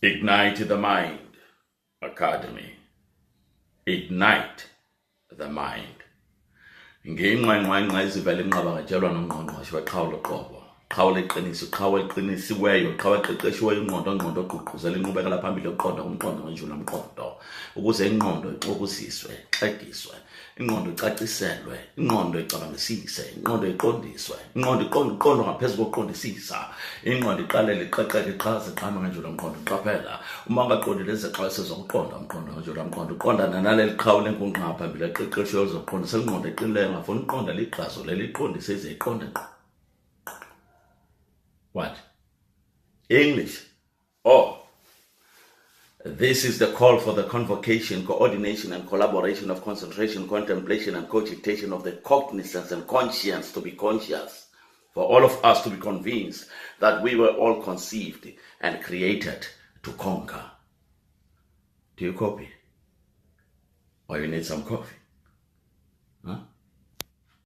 Ignite the Mind Academy. Ignite the Mind. Ngenqanqanqa ezivela enqaba ngatshelwa nongqongqoshe weqhawe loqobo. Qhawe leqiniso, qhawe eliqinisiweyo, qhawe eqeqeshiweyo ingqondo ogqugquzela inqubekela phambili yokuqonda umqondo ngenjula mqondo. Ukuze ingqondo ixokuziswe, ixegiswe, ingqondo icaciselwe, ingqondo icabangisise, ingqondo iqondiswe, ingqondo ngaphezu kokuqondisisa, ingqondo iqalele iqeqeke iqhaze iqhame ngenjula mqondo iqaphela. Uma ungaqondi lezi xwayiso zokuqonda umqondo ngenjula mqondo uqondana naleli qhawe lenkunqa phambili eqeqeshiweyo zokuqondisa ingqondo eqinileyo ngafuna uqonda liqhazo leliqondise ize iqonde ngqo. What? English. Oh. This is the call for the convocation, coordination, and collaboration of concentration, contemplation, and cogitation of the cognizance and conscience to be conscious. For all of us to be convinced that we were all conceived and created to conquer. Do you copy? Or you need some coffee? Huh?